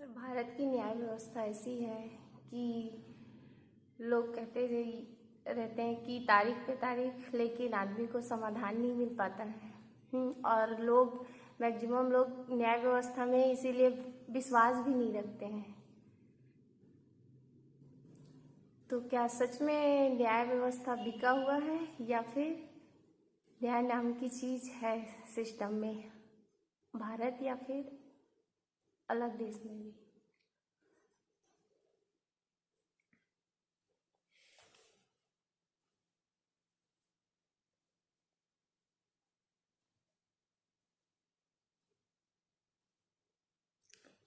भारत की न्याय व्यवस्था ऐसी है कि लोग कहते रहते हैं कि तारीख पे तारीख, लेकिन आदमी को समाधान नहीं मिल पाता है। और लोग मैक्सिमम लोग न्याय व्यवस्था में इसीलिए विश्वास भी नहीं रखते हैं। तो क्या सच में न्याय व्यवस्था बिका हुआ है या फिर न्याय नाम की चीज़ है सिस्टम में, भारत या फिर अलग देश में भी?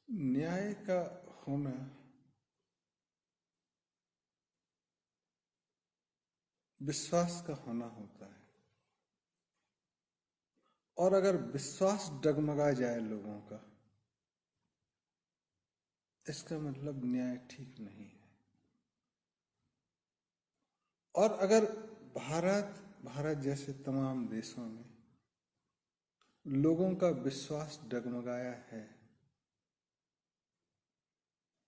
न्याय का होना विश्वास का होना होता है, और अगर विश्वास डगमगा जाए लोगों का, इसका मतलब न्याय ठीक नहीं है। और अगर भारत जैसे तमाम देशों में लोगों का विश्वास डगमगाया है,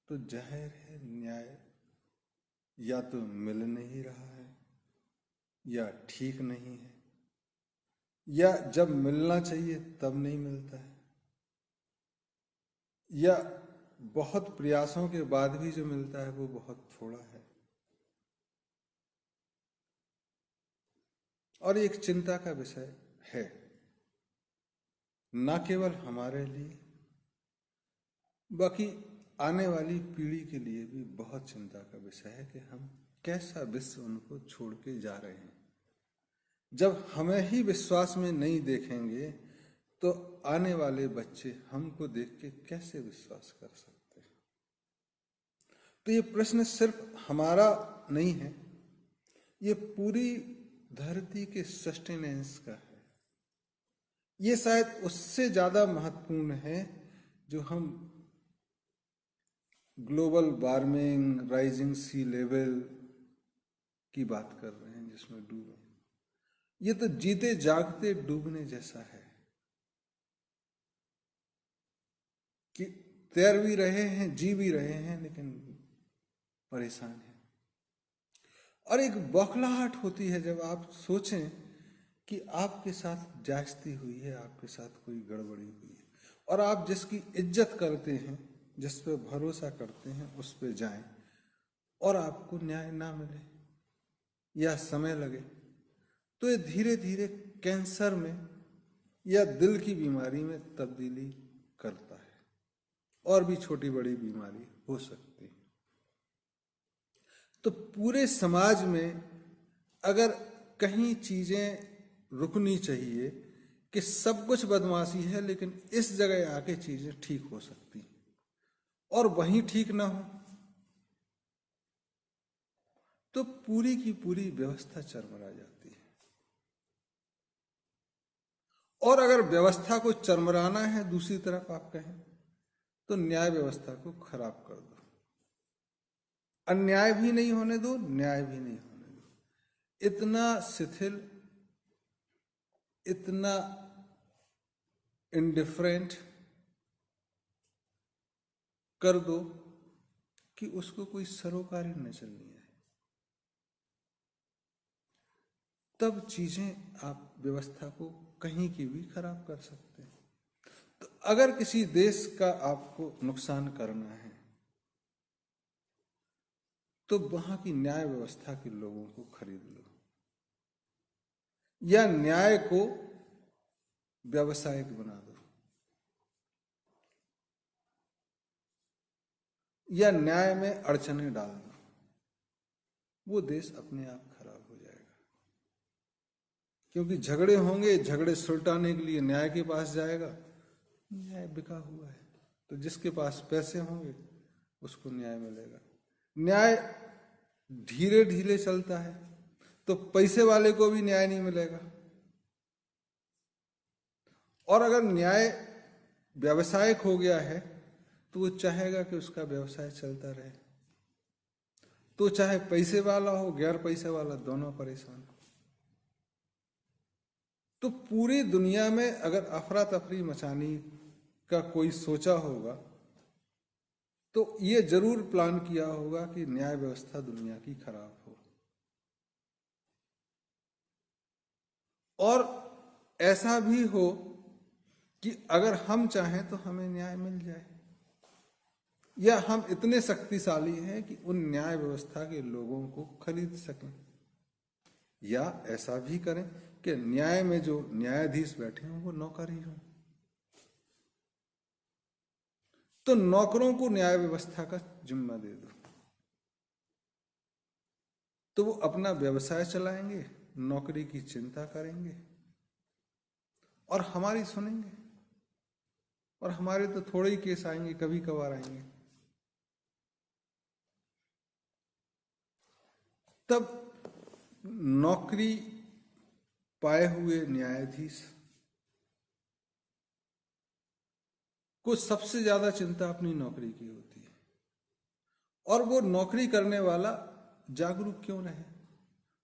तो जाहिर है न्याय या तो मिल नहीं रहा है या ठीक नहीं है, या जब मिलना चाहिए तब नहीं मिलता है, या बहुत प्रयासों के बाद भी जो मिलता है वो बहुत थोड़ा है। और एक चिंता का विषय है, न केवल हमारे लिए बाकी आने वाली पीढ़ी के लिए भी बहुत चिंता का विषय है कि हम कैसा विश्व उनको छोड़ के जा रहे हैं। जब हमें ही विश्वास में नहीं देखेंगे तो आने वाले बच्चे हमको देख के कैसे विश्वास कर सकते हैं। तो ये प्रश्न सिर्फ हमारा नहीं है, ये पूरी धरती के सस्टेनेंस का है। ये शायद उससे ज्यादा महत्वपूर्ण है जो हम global warming, rising sea level की बात कर रहे हैं, जिसमें डूबे। ये तो जीते जागते डूबने जैसा है कि तैर भी रहे हैं, जी भी रहे हैं, लेकिन परेशान हैं। और एक बौखलाहट होती है जब आप सोचें कि आपके साथ जायजती हुई है, आपके साथ कोई गड़बड़ी हुई है, और आप जिसकी इज्जत करते हैं, जिस पे भरोसा करते हैं, उस पे जाएं और आपको न्याय ना मिले या समय लगे, तो ये धीरे धीरे कैंसर में या दिल की बीमारी में तब्दीली करता है, और भी छोटी बड़ी बीमारी हो सकती है। तो पूरे समाज में अगर कहीं चीजें रुकनी चाहिए कि सब कुछ बदमाशी है, लेकिन इस जगह आके चीजें ठीक हो सकती हैं, और वहीं ठीक ना हो तो पूरी की पूरी व्यवस्था चरमरा जाती है। और अगर व्यवस्था को चरमराना है, दूसरी तरफ आप कहें तो न्याय व्यवस्था को खराब कर दो, अन्याय भी नहीं होने दो, न्याय भी नहीं होने दो। इतना शिथिल, इतना इंडिफरेंट कर दो कि उसको कोई सरोकारी नजर नहीं आए, तब चीजें आप व्यवस्था को कहीं की भी खराब कर सकते हैं। तो अगर किसी देश का आपको नुकसान करना है तो वहां की न्याय व्यवस्था के लोगों को खरीद लो, या न्याय को व्यावसायिक बना दो, या न्याय में अड़चने डाल दो। वो देश अपने आप खराब हो जाएगा, क्योंकि झगड़े होंगे, झगड़े सुलटाने के लिए न्याय के पास जाएगा। न्याय बिका हुआ है, तो जिसके पास पैसे होंगे उसको न्याय मिलेगा। न्याय धीरे धीरे चलता है, तो पैसे वाले को भी न्याय नहीं मिलेगा। और अगर न्याय व्यावसायिक हो गया है तो वो चाहेगा कि उसका व्यवसाय चलता रहे, तो चाहे पैसे वाला हो, गैर पैसे वाला, दोनों परेशान। तो पूरी दुनिया में अगर अफरा तफरी मचाने का कोई सोचा होगा तो ये जरूर प्लान किया होगा कि न्याय व्यवस्था दुनिया की खराब हो, और ऐसा भी हो कि अगर हम चाहें तो हमें न्याय मिल जाए, या हम इतने शक्तिशाली हैं कि उन न्याय व्यवस्था के लोगों को खरीद सकें, या ऐसा भी करें कि न्याय में जो न्यायाधीश बैठे हों वो नौकर ही हों। तो नौकरों को न्याय व्यवस्था का जिम्मा दे दो, तो वो अपना व्यवसाय चलाएंगे, नौकरी की चिंता करेंगे और हमारी सुनेंगे। और हमारे तो थोड़े ही केस आएंगे, कभी कभार आएंगे। तब नौकरी पाए हुए न्यायाधीश को सबसे ज्यादा चिंता अपनी नौकरी की होती है, और वो नौकरी करने वाला जागरूक क्यों रहे?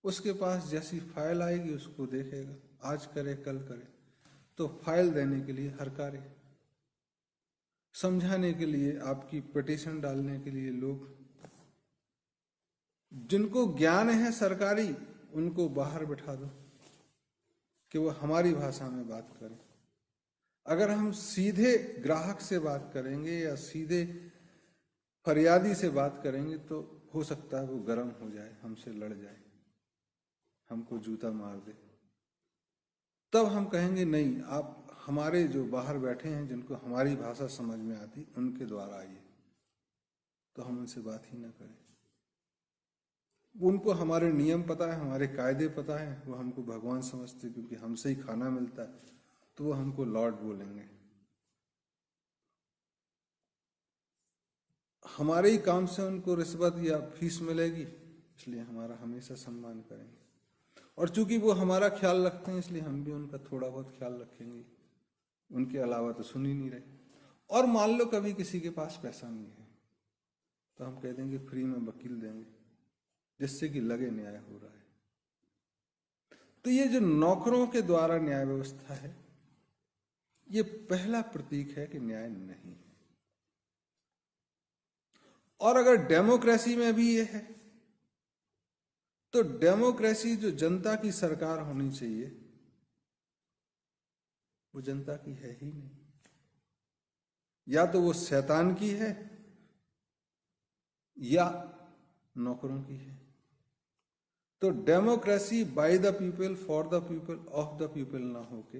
उसके पास जैसी फाइल आएगी उसको देखेगा, आज करे कल करे, तो फाइल देने के लिए हर कार्य, समझाने के लिए, आपकी पिटीशन डालने के लिए लोग, जिनको ज्ञान है सरकारी उनको बाहर बिठा दो कि वो हमारी भाषा में बात करें। अगर हम सीधे ग्राहक से बात करेंगे या सीधे फरियादी से बात करेंगे तो हो सकता है वो गर्म हो जाए, हमसे लड़ जाए, हमको जूता मार दे। तब हम कहेंगे नहीं, आप हमारे जो बाहर बैठे हैं जिनको हमारी भाषा समझ में आती उनके द्वारा आइए, तो हम उनसे बात ही ना करें। उनको हमारे नियम पता है, हमारे कायदे पता है, वो हमको भगवान समझते क्योंकि हमसे ही खाना मिलता है, तो वो हमको लॉर्ड बोलेंगे। हमारे ही काम से उनको रिश्वत या फीस मिलेगी, इसलिए हमारा हमेशा सम्मान करेंगे। और चूंकि वो हमारा ख्याल रखते हैं इसलिए हम भी उनका थोड़ा बहुत ख्याल रखेंगे, उनके अलावा तो सुन ही नहीं रहे। और मान लो कभी किसी के पास पैसा नहीं है तो हम कह देंगे फ्री में वकील देंगे, जिससे कि लगे न्याय हो रहा है। तो ये जो नौकरों के द्वारा न्याय व्यवस्था है, ये पहला प्रतीक है कि न्याय नहीं है। और अगर डेमोक्रेसी में भी ये है, तो डेमोक्रेसी जो जनता की सरकार होनी चाहिए वो जनता की है ही नहीं, या तो वो शैतान की है या नौकरों की है। तो democracy by the people for the people of the people ना होके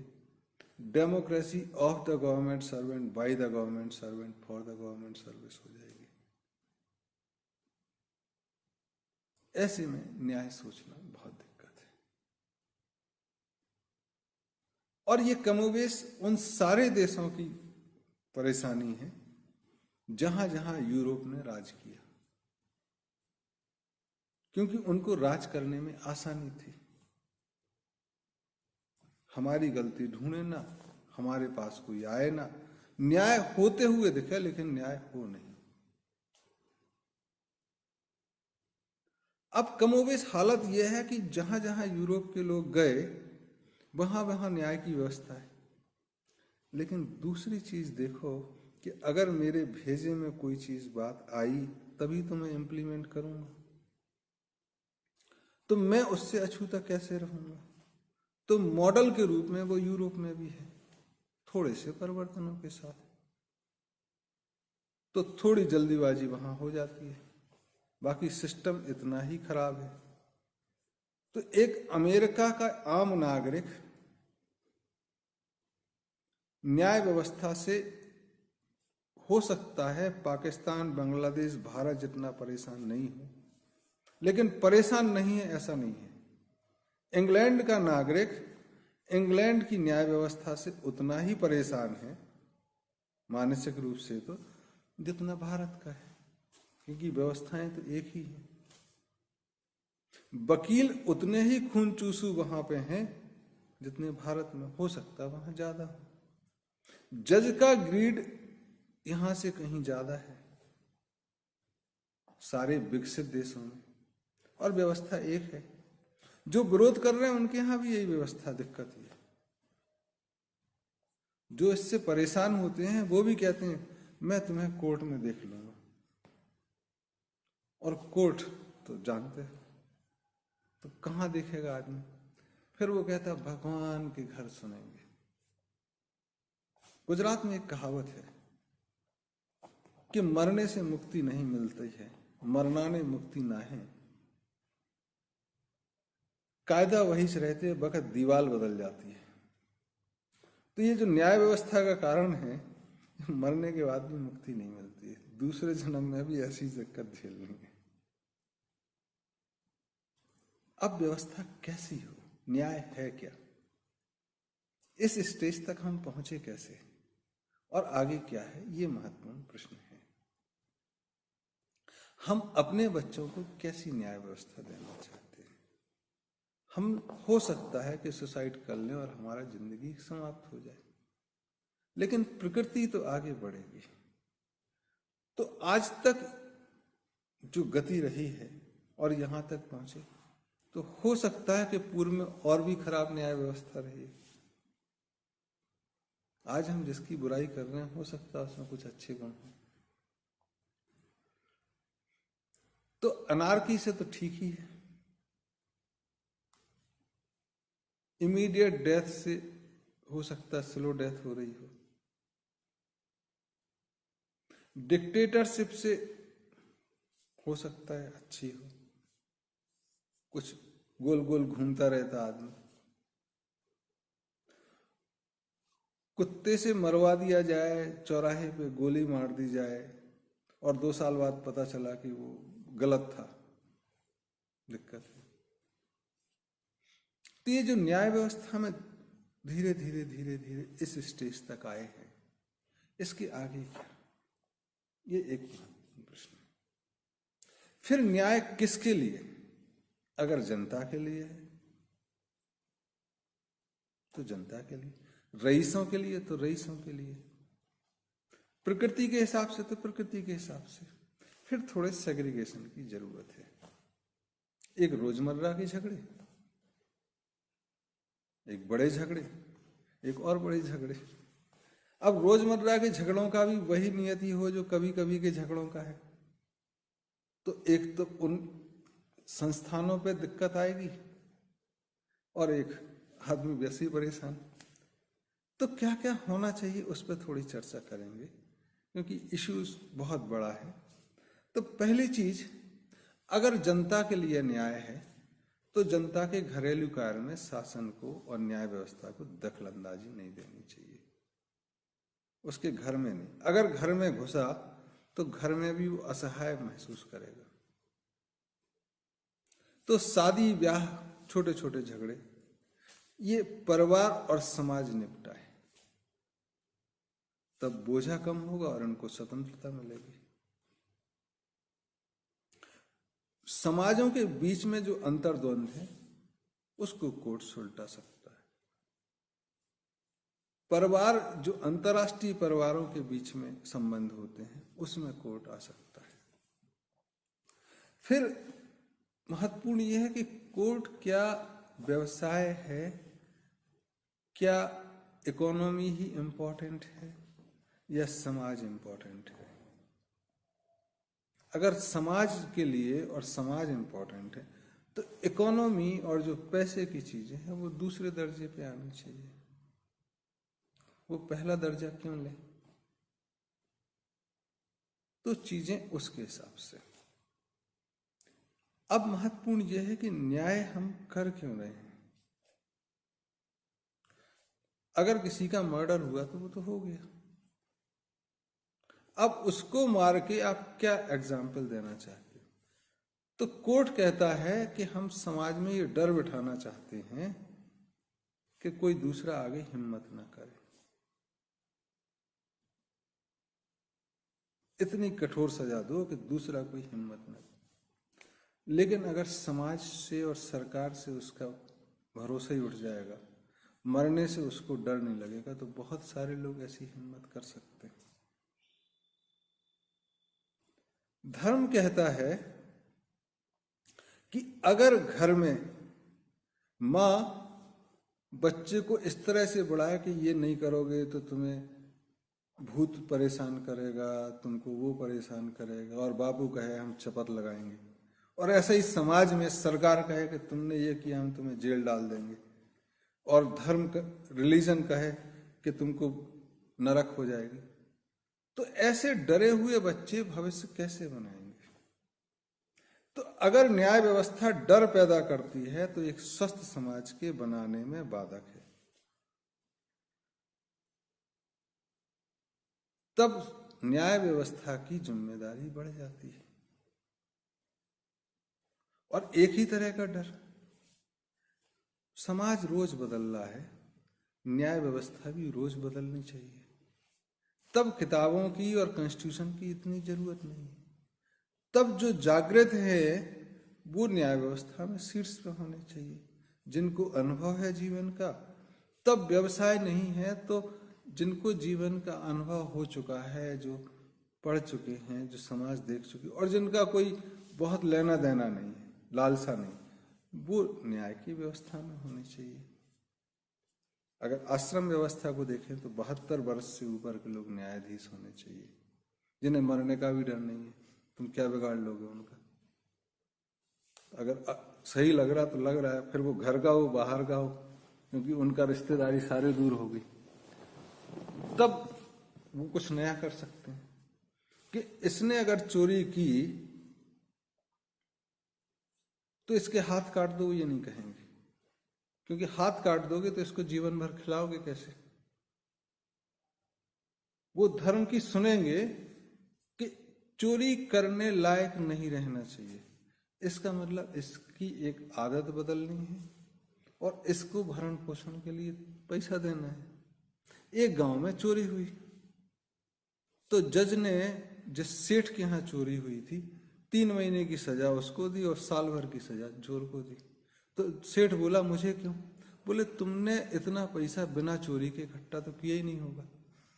democracy of the government servant by the government servant for the government service हो जाएगी। ऐसे में न्याय सोचना बहुत दिक्कत है। और ये कमोबेश उन सारे देशों की परेशानी है जहां जहां यूरोप ने राज किया, क्योंकि उनको राज करने में आसानी थी। हमारी गलती ढूंढे ना, हमारे पास कोई आए ना, न्याय होते हुए दिखे लेकिन न्याय हो नहीं। अब कमोबेश हालत यह है कि जहां जहां यूरोप के लोग गए वहां वहां न्याय की व्यवस्था है। लेकिन दूसरी चीज देखो कि अगर मेरे भेजे में कोई चीज बात आई तभी तो मैं इंप्लीमेंट करूंगा, तो मैं उससे अछूता कैसे रहूंगा? तो मॉडल के रूप में वो यूरोप में भी है, थोड़े से परिवर्तनों के साथ। तो थोड़ी जल्दीबाजी वहां हो जाती है, बाकी सिस्टम इतना ही खराब है। तो एक अमेरिका का आम नागरिक न्याय व्यवस्था से हो सकता है पाकिस्तान, बांग्लादेश, भारत जितना परेशान नहीं हो, लेकिन परेशान नहीं है ऐसा नहीं है। इंग्लैंड का नागरिक इंग्लैंड की न्याय व्यवस्था से उतना ही परेशान है मानसिक रूप से तो जितना भारत का है, क्योंकि व्यवस्थाएं तो एक ही है। वकील उतने ही खून चूसू वहां पे हैं जितने भारत में, हो सकता वहां ज्यादा हो। जज का ग्रीड यहां से कहीं ज्यादा है सारे विकसित देशों में, और व्यवस्था एक है। जो विरोध कर रहे हैं उनके यहां भी यही व्यवस्था, दिक्कत है। जो इससे परेशान होते हैं वो भी कहते हैं मैं तुम्हें कोर्ट में देख लूंगा, और कोर्ट तो जानते हैं, तो कहाँ देखेगा आदमी? फिर वो कहता भगवान के घर सुनेंगे। गुजरात में एक कहावत है कि मरने से मुक्ति नहीं मिलती है, मरनाने मुक्ति ना है। कायदा वही से रहते वक्त दीवार बदल जाती है। तो ये जो न्याय व्यवस्था का कारण है, मरने के बाद भी मुक्ति नहीं मिलती है, दूसरे जन्म में भी ऐसी दिक्कत झेलनी है। अब व्यवस्था कैसी हो, न्याय है क्या, इस स्टेज तक हम पहुंचे कैसे, और आगे क्या है, ये महत्वपूर्ण प्रश्न है। हम अपने बच्चों को कैसी न्याय व्यवस्था देना चाहते हैं? हम हो सकता है कि सुसाइड कर लें और हमारा जिंदगी समाप्त हो जाए, लेकिन प्रकृति तो आगे बढ़ेगी। तो आज तक जो गति रही है और यहां तक पहुंचे, तो हो सकता है कि पूर्व में और भी खराब न्याय व्यवस्था रही। आज हम जिसकी बुराई कर रहे हैं, हो सकता है उसमें कुछ अच्छे गुण हो। तो अनार्की से तो ठीक ही है, इमीडिएट डेथ से हो सकता है स्लो डेथ हो रही हो, डिक्टेटरशिप से हो सकता है अच्छी हो, कुछ गोल गोल घूमता रहता आदमी, कुत्ते से मरवा दिया जाए, चौराहे पे गोली मार दी जाए और 2 साल बाद पता चला कि वो गलत था, दिक्कत है। तो ये जो न्याय व्यवस्था में धीरे धीरे धीरे धीरे इस स्टेज तक आए हैं, इसके आगे क्या, ये एक प्रश्न है। फिर न्याय किसके लिए? अगर जनता के लिए है तो जनता के लिए, रईसों के लिए तो रईसों के लिए, प्रकृति के हिसाब से तो प्रकृति के हिसाब से। फिर थोड़े सेग्रीगेशन की जरूरत है। एक रोजमर्रा के झगड़े, एक बड़े झगड़े, एक और बड़े झगड़े। अब रोजमर्रा के झगड़ों का भी वही नियति हो जो कभी कभी के झगड़ों का है, तो एक तो उन संस्थानों पे दिक्कत आएगी और एक आदमी वैसे ही परेशान। तो क्या क्या होना चाहिए उस पर थोड़ी चर्चा करेंगे, क्योंकि इश्यूज बहुत बड़ा है। तो पहली चीज, अगर जनता के लिए न्याय है तो जनता के घरेलू कार्य में शासन को और न्याय व्यवस्था को दखलंदाजी नहीं देनी चाहिए, उसके घर में नहीं। अगर घर में घुसा तो घर में भी वो असहाय महसूस करेगा। तो शादी ब्याह, छोटे छोटे झगड़े, ये परिवार और समाज निपटाए, तब बोझा कम होगा और उनको स्वतंत्रता मिलेगी। समाजों के बीच में जो अंतर्द्वंद है उसको कोर्ट सुलटा सकता है। परिवार, जो अंतर्राष्ट्रीय परिवारों के बीच में संबंध होते हैं, उसमें कोर्ट आ सकता है। फिर महत्वपूर्ण यह है कि कोर्ट क्या व्यवसाय है, क्या इकोनॉमी ही इम्पोर्टेंट है या समाज इम्पोर्टेंट है। अगर समाज के लिए और समाज इम्पोर्टेंट है तो इकोनॉमी और जो पैसे की चीजें हैं वो दूसरे दर्जे पे आनी चाहिए, वो पहला दर्जा क्यों ले। तो चीजें उसके हिसाब से। अब महत्वपूर्ण यह है कि न्याय हम कर क्यों रहे हैं। अगर किसी का मर्डर हुआ तो वो तो हो गया, अब उसको मार के आप क्या एग्जाम्पल देना चाहते हो। तो कोर्ट कहता है कि हम समाज में ये डर बिठाना चाहते हैं कि कोई दूसरा आगे हिम्मत ना करे। इतनी कठोर सजा दो कि दूसरा कोई हिम्मत ना करे। लेकिन अगर समाज से और सरकार से उसका भरोसा ही उठ जाएगा, मरने से उसको डर नहीं लगेगा, तो बहुत सारे लोग ऐसी हिम्मत कर सकते हैं। धर्म कहता है कि अगर घर में माँ बच्चे को इस तरह से बढ़ाए कि ये नहीं करोगे तो तुम्हें भूत परेशान करेगा, तुमको वो परेशान करेगा, और बापू कहे हम शपथ लगाएंगे, और ऐसे ही समाज में सरकार कहे कि तुमने ये किया हम तुम्हें जेल डाल देंगे, और धर्म रिलीजन कहे कि तुमको नरक हो जाएगी, तो ऐसे डरे हुए बच्चे भविष्य कैसे बनाएंगे? तो अगर न्याय व्यवस्था डर पैदा करती है तो एक स्वस्थ समाज के बनाने में बाधक है। तब न्याय व्यवस्था की जिम्मेदारी बढ़ जाती है। और एक ही तरह का डर, समाज रोज बदल रहा है, न्याय व्यवस्था भी रोज बदलनी चाहिए। तब किताबों की और कॉन्स्टिट्यूशन की इतनी जरूरत नहीं है। तब जो जागृत है वो न्याय व्यवस्था में शीर्ष पर होने चाहिए, जिनको अनुभव है जीवन का। तब व्यवसाय नहीं है तो जिनको जीवन का अनुभव हो चुका है, जो पढ़ चुके हैं, जो समाज देख चुके, और जिनका कोई बहुत लेना देना नहीं है, लालसा नहीं, वो न्याय की व्यवस्था में होनी चाहिए। अगर आश्रम व्यवस्था को देखें तो 72 वर्ष से ऊपर के लोग न्यायाधीश होने चाहिए, जिन्हें मरने का भी डर नहीं है। तुम क्या बिगाड़ लोगे उनका? अगर सही लग रहा तो लग रहा है, फिर वो घर का हो बाहर का हो, क्योंकि उनका रिश्तेदारी सारे दूर हो गई, तब वो कुछ नया कर सकते हैं। कि इसने अगर चोरी की तो इसके हाथ काट दो, ये नहीं कहेंगे, क्योंकि हाथ काट दोगे तो इसको जीवन भर खिलाओगे कैसे? वो धर्म की सुनेंगे कि चोरी करने लायक नहीं रहना चाहिए, इसका मतलब इसकी एक आदत बदलनी है और इसको भरण पोषण के लिए पैसा देना है। एक गांव में चोरी हुई तो जज ने, जिस सेठ के यहाँ चोरी हुई थी, 3 महीने की सजा उसको दी और साल भर की सजा चोर को दी। तो सेठ बोला मुझे क्यों? बोले तुमने इतना पैसा बिना चोरी के इकट्ठा तो किया ही नहीं होगा,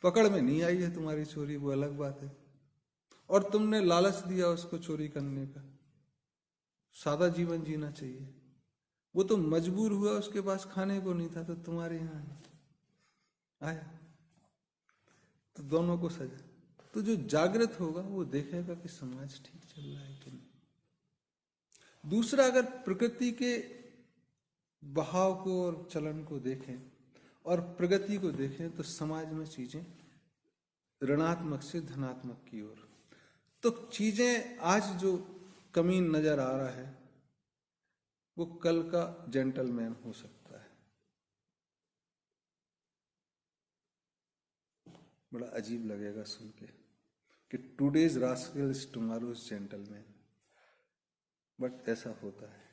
पकड़ में नहीं आई है तुम्हारी चोरी, वो अलग बात है, और तुमने लालच दिया उसको चोरी करने का। सादा जीवन जीना चाहिए, वो तो मजबूर हुआ, उसके पास खाने को नहीं था तो तुम्हारे यहाँ आया, तो दोनों को सजा। तो जो जागृत होगा वो देखेगा कि समाज ठीक चल रहा है कि नहीं। दूसरा, अगर प्रकृति के बहाव को और चलन को देखें और प्रगति को देखें तो समाज में चीजें ऋणात्मक से धनात्मक की ओर, तो चीजें आज जो कमीन नजर आ रहा है वो कल का जेंटलमैन हो सकता है। बड़ा अजीब लगेगा सुन के कि today's rascal is tomorrow's gentleman, but ऐसा होता है।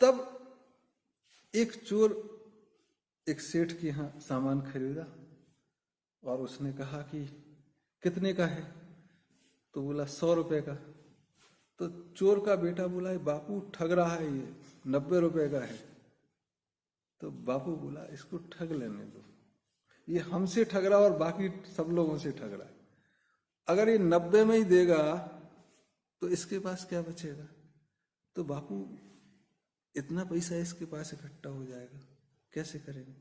तब एक चोर एक सेठ के यहाँ सामान खरीदा और उसने कहा कि कितने का है? तो बोला 100 रुपए का। तो चोर का बेटा बोला बापू ठग रहा है, ये 90 रुपए का है। तो बापू बोला इसको ठग लेने दो, ये हमसे ठग रहा और बाकी सब लोगों से ठग रहा है, अगर ये 90 में ही देगा तो इसके पास क्या बचेगा? तो बापू इतना पैसा इसके पास इकट्ठा हो जाएगा, कैसे करेंगे?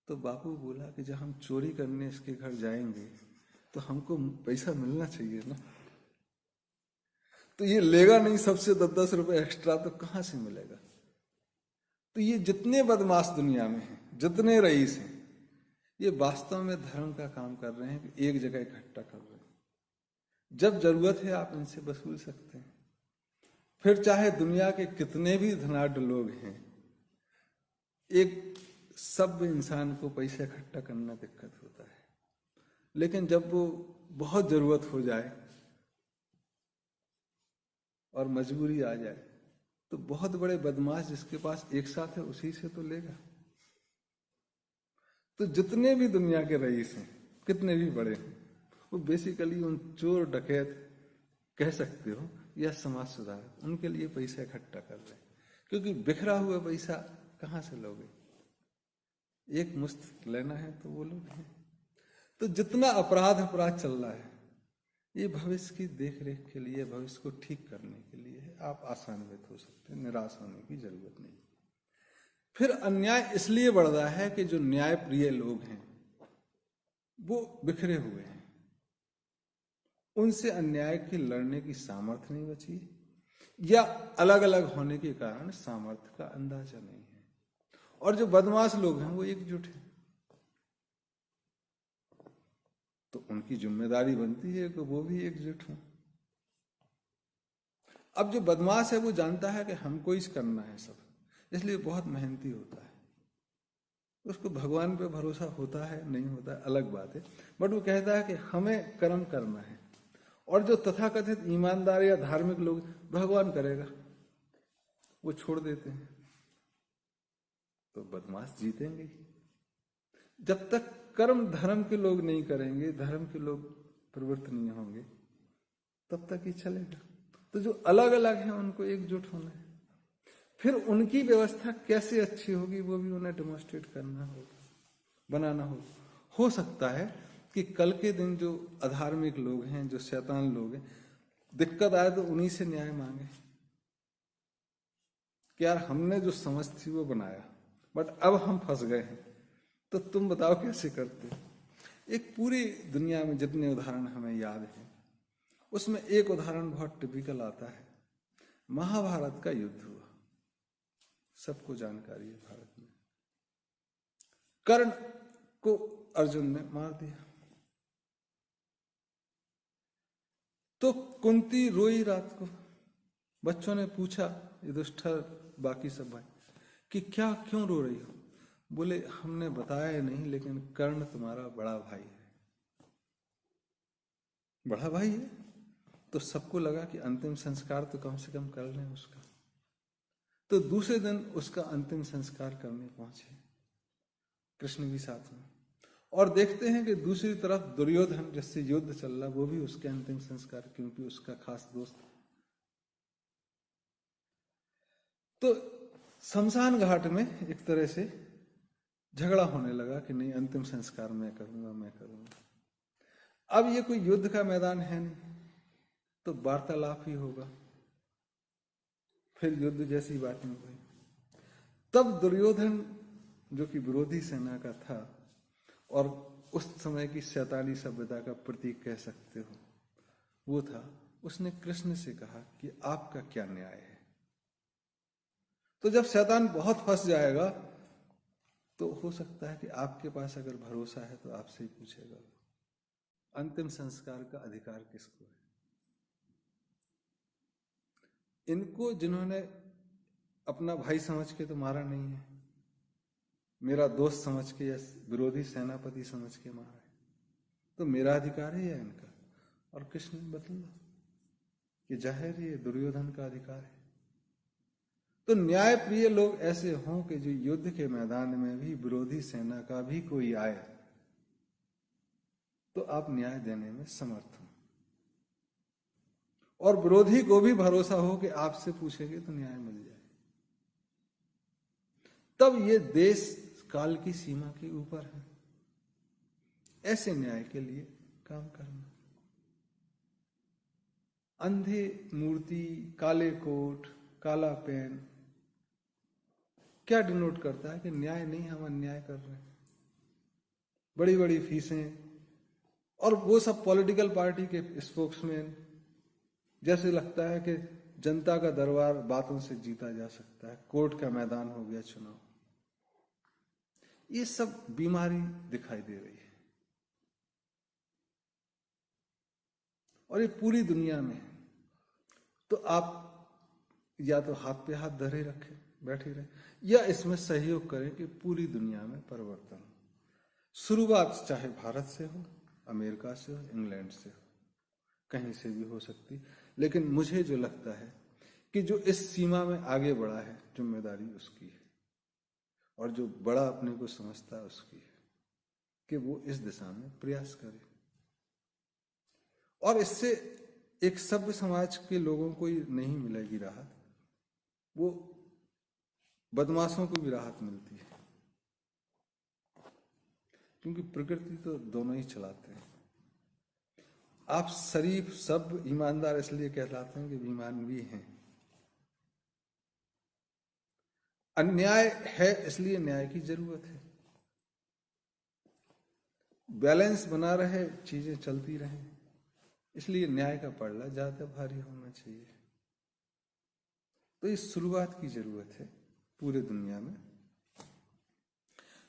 तो बापू बोला कि जब हम चोरी करने इसके घर जाएंगे तो हमको पैसा मिलना चाहिए ना, तो ये लेगा नहीं सबसे 10-10 रुपए एक्स्ट्रा, तो कहां से मिलेगा? तो ये जितने बदमाश दुनिया में हैं, जितने रईस हैं, ये वास्तव में धर्म का काम कर रहे हैं कि एक जगह इकट्ठा कर रहे हैं। जब जरूरत है आप इनसे वसूल सकते हैं। फिर चाहे दुनिया के कितने भी धनाढ्य लोग हैं, एक सब इंसान को पैसा इकट्ठा करना दिक्कत होता है, लेकिन जब वो बहुत जरूरत हो जाए और मजबूरी आ जाए तो बहुत बड़े बदमाश जिसके पास एक साथ है उसी से तो लेगा। तो जितने भी दुनिया के रईस हैं, कितने भी बड़े हैं, वो बेसिकली उन चोर डकैत कह सकते हो या समाज सुधारक, उनके लिए पैसा इकट्ठा कर रहे हैं, क्योंकि बिखरा हुआ पैसा कहाँ से लोगे? एक मुश्त लेना है तो वो लोग हैं। तो जितना अपराध चल रहा है ये भविष्य की देख रेख के लिए, भविष्य को ठीक करने के लिए है। आप आशान्वित हो सकते हैं, निराश होने की जरूरत नहीं। फिर अन्याय इसलिए बढ़ रहा है कि जो न्याय प्रिय लोग हैं वो बिखरे हुए हैं, उनसे अन्याय के लड़ने की सामर्थ्य नहीं बची है, या अलग अलग होने के कारण सामर्थ्य का अंदाजा नहीं है। और जो बदमाश लोग हैं वो एकजुट हैं, तो उनकी जिम्मेदारी बनती है कि वो भी एकजुट हों। अब जो बदमाश है वो जानता है कि हमको ही करना है सब, इसलिए बहुत मेहनती होता है। उसको भगवान पे भरोसा होता है नहीं होता है अलग बात है, बट वो कहता है कि हमें कर्म करना है। और जो तथाकथित ईमानदार या धार्मिक लोग भगवान करेगा, वो छोड़ देते हैं, तो बदमाश जीतेंगे। जब तक कर्म धर्म के लोग नहीं करेंगे, धर्म के लोग प्रवृत्त नहीं होंगे, तब तक ही चलेगा। तो जो अलग अलग हैं उनको एकजुट होना है। फिर उनकी व्यवस्था कैसे अच्छी होगी वो भी उन्हें डेमोन्स्ट्रेट करना होगा, बनाना होगा। हो सकता है कि कल के दिन जो अधार्मिक लोग हैं, जो शैतान लोग हैं, दिक्कत आए तो उन्हीं से न्याय मांगे कि यार हमने जो समझ थी वो बनाया, बट अब हम फंस गए हैं, तो तुम बताओ कैसे करते। एक पूरी दुनिया में जितने उदाहरण हमें याद हैं, उसमें एक उदाहरण बहुत टिपिकल आता है। महाभारत का युद्ध हुआ, सबको जानकारी है। भारत में कर्ण को अर्जुन ने मार दिया, तो कुंती रोई रात को। बच्चों ने पूछा, युधिष्ठिर बाकी सब भाई, कि क्या क्यों रो रही हो? बोले हमने बताया नहीं, लेकिन कर्ण तुम्हारा बड़ा भाई है। बड़ा भाई है तो सबको लगा कि अंतिम संस्कार तो कम से कम कर लें उसका। तो दूसरे दिन उसका अंतिम संस्कार करने पहुंचे, कृष्ण भी साथ में। और देखते हैं कि दूसरी तरफ दुर्योधन, जिससे युद्ध चल रहा, वो भी उसके अंतिम संस्कार, क्योंकि उसका खास दोस्त। तो शमशान घाट में एक तरह से झगड़ा होने लगा कि नहीं, अंतिम संस्कार मैं करूंगा, मैं करूंगा। अब ये कोई युद्ध का मैदान है नहीं, तो वार्तालाप ही होगा। फिर युद्ध जैसी बातें हुई। तब दुर्योधन, जो कि विरोधी सेना का था और उस समय की शैतानी सभ्यता का प्रतीक कह सकते हो, वो था, उसने कृष्ण से कहा कि आपका क्या न्याय है। तो जब शैतान बहुत फंस जाएगा तो हो सकता है कि आपके पास अगर भरोसा है तो आपसे ही पूछेगा, अंतिम संस्कार का अधिकार किसको है। इनको जिन्होंने अपना भाई समझ के तो मारा नहीं है, मेरा दोस्त समझ के या विरोधी सेनापति समझ के मारा है, तो मेरा अधिकार है या इनका? और कृष्ण ने बतला कि जाहिर ये दुर्योधन का अधिकार है। तो न्याय प्रिय लोग ऐसे हों कि जो युद्ध के मैदान में भी विरोधी सेना का भी कोई आए तो आप न्याय देने में समर्थ हो, और विरोधी को भी भरोसा हो कि आपसे पूछेंगे तो न्याय मिल जाए। तब ये देश काल की सीमा के ऊपर है, ऐसे न्याय के लिए काम करना। अंधे मूर्ति, काले कोट, काला पेन क्या डिनोट करता है? कि न्याय नहीं, हम अन्याय कर रहे हैं। बड़ी बड़ी फीसें, और वो सब पॉलिटिकल पार्टी के स्पोक्समैन, जैसे लगता है कि जनता का दरबार बातों से जीता जा सकता है, कोर्ट का मैदान हो गया चुनाव। ये सब बीमारी दिखाई दे रही है, और ये पूरी दुनिया में है। तो आप या तो हाथ पे हाथ धरे रखें, बैठे रहे, या इसमें सहयोग करें कि पूरी दुनिया में परिवर्तन हो। शुरुआत चाहे भारत से हो, अमेरिका से हो, इंग्लैंड से हो, कहीं से भी हो सकती, लेकिन मुझे जो लगता है कि जो इस सीमा में आगे बढ़ा है, जिम्मेदारी उसकी है, और जो बड़ा अपने को समझता है उसकी है, कि वो इस दिशा में प्रयास करे। और इससे एक सभ्य समाज के लोगों को ही नहीं मिलेगी राहत, वो बदमाशों को भी राहत मिलती है, क्योंकि प्रकृति तो दोनों ही चलाते हैं। आप शरीफ, सभ्य, ईमानदार इसलिए कहलाते हैं कि ईमान भी हैं। अन्याय है इसलिए न्याय की जरूरत है। बैलेंस बना रहे, चीजें चलती रहें। इसलिए न्याय का पड़ला ज्यादा भारी होना चाहिए। तो इस शुरुआत की जरूरत है पूरे दुनिया में।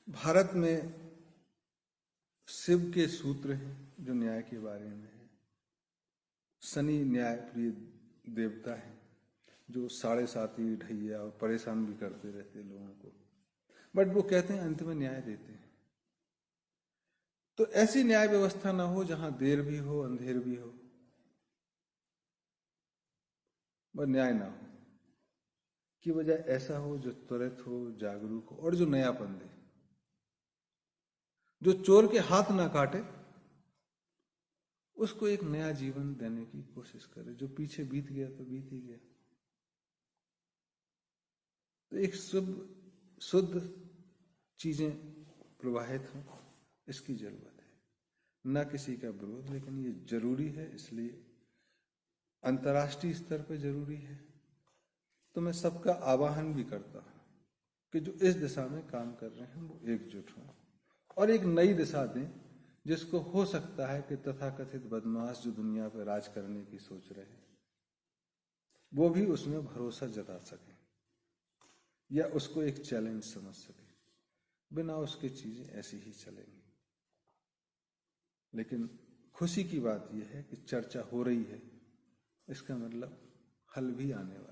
भारत में शिव के सूत्र हैं जो न्याय के बारे में है। शनि न्याय प्रिय देवता है जो 7.5 ढैया और परेशान भी करते रहते हैं लोगों को, बट वो कहते हैं अंत में न्याय देते हैं। तो ऐसी न्याय व्यवस्था ना हो जहां देर भी हो अंधेर भी हो, पर न्याय ना हो, की वजह ऐसा हो जो त्वरित हो, जागरूक हो और जो नयापन दे, जो चोर के हाथ ना काटे, उसको एक नया जीवन देने की कोशिश करे। जो पीछे बीत गया तो बीत ही गया। तो एक शुद्ध चीजें प्रवाहित हों, इसकी जरूरत है। न किसी का विरोध, लेकिन ये जरूरी है। इसलिए अंतर्राष्ट्रीय स्तर पर जरूरी है। तो मैं सबका आह्वान भी करता हूं कि जो इस दिशा में काम कर रहे हैं वो एकजुट हों और एक नई दिशा दें, जिसको हो सकता है कि तथाकथित बदमाश जो दुनिया पर राज करने की सोच रहे हैं वो भी उसमें भरोसा जता सके या उसको एक चैलेंज समझ सके। बिना उसके चीजें ऐसी ही चलेंगी। लेकिन खुशी की बात यह है कि चर्चा हो रही है, इसका मतलब हल भी आने वाला है।